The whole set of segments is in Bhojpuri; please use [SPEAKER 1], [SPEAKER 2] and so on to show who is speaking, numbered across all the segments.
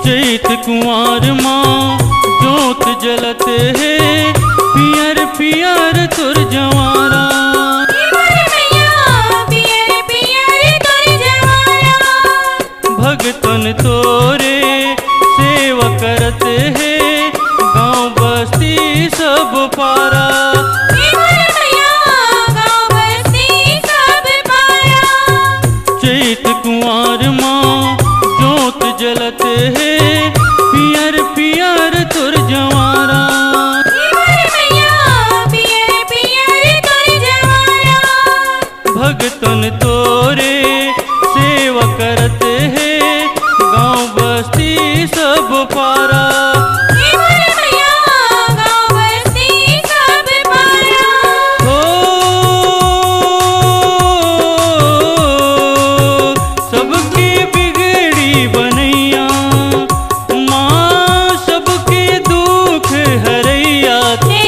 [SPEAKER 1] चैत कुंवर माँ जोत जलत है, पियर पियर तुर जवारा। भगतन तोरे सेवा करत है, गाँव बस्ती सब पारा। चैत कुंवर माँ जोत जलत है, पियर पियर तुर जवारा। भगतन तोरे सेवा करत है, गाँव बस्ती सब पारा। हो सबकी बिगड़ी बनैया, माँ सबके दुख हरैया। तै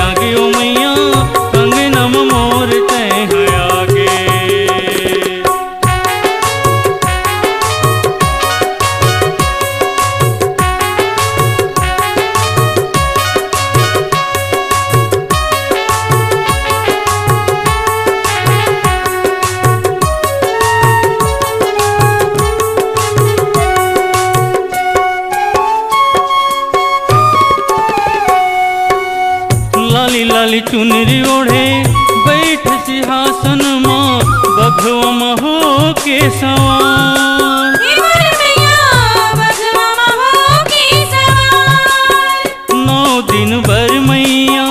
[SPEAKER 1] आगे ओ मैया कंगनम मोर तै है आगे। लाली लाली चुनरी ओढ़े बैठ सिंहासन माँ, बघवा महो के सवार। नौ दिन भर मैया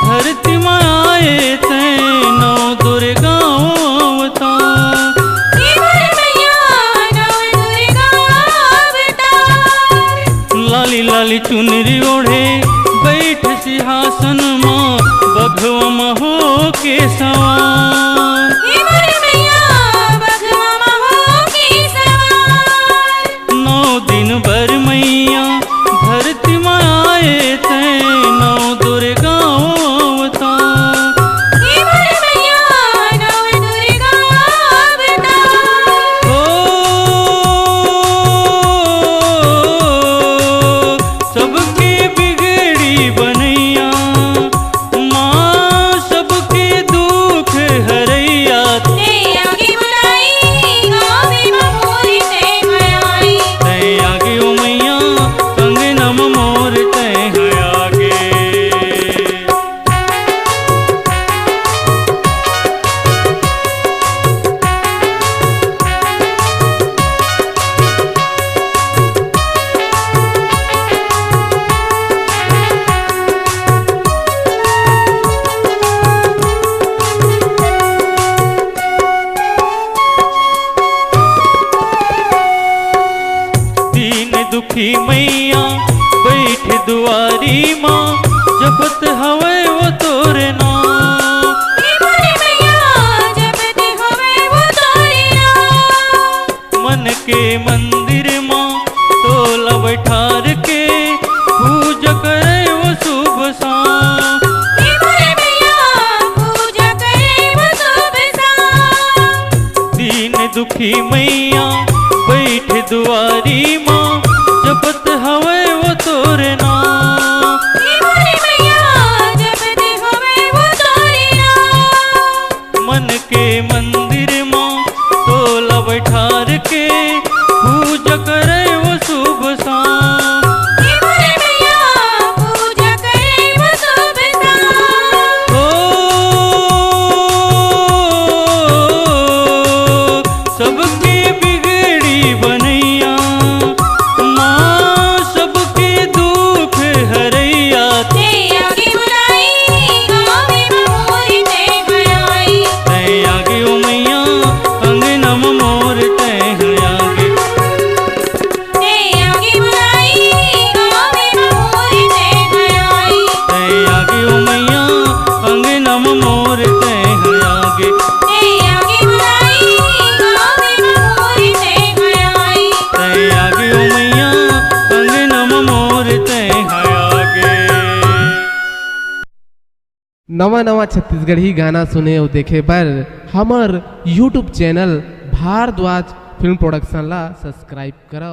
[SPEAKER 1] धरती में आए थे, नौ दुर्गा अवतार। लाली लाली चुनरी ओढ़े बैठ सिंहासन माँ, बघवा महो के सवार। नौ दिन भर मैया धरती में आए थे, नौ दुर्गा अवतार। हो सबकी बिगड़ी बनैया, माँ सबके दुख हरैया। तै आगे ओ मैया कंगनम मोर तै है आगे। दीन दुखी मैया बैठ दुआरी माँ, जपत हवे वो तोरे नाम। मन के मंदिर माँ तोला बैठार के, पूजा करे वो शुभ शाम। दीन दुखी मैया बैठ दुआरी माँ, जपत हवे वो तोरे नाम। मन के मंदिर माँ तोला बैठार के, पूजा करे वो शुभ शाम। हो सबकी बिगड़ी बनैया, माँ सबके दुख हरैया। तै आगे ओ मैया कंगनम मोर तै है आगे। तै आगे ओ मैया कंगनम मोर तै है आगे। तै आगे ओ मैया कंगनम मोर तै है आगे।
[SPEAKER 2] नवा नवा छत्तीसगढ़ी गाना सुने और देखे बर हमर यूट्यूब चैनल भारद्वाज फिल्म प्रोडक्शनला सबस्क्राईब करा।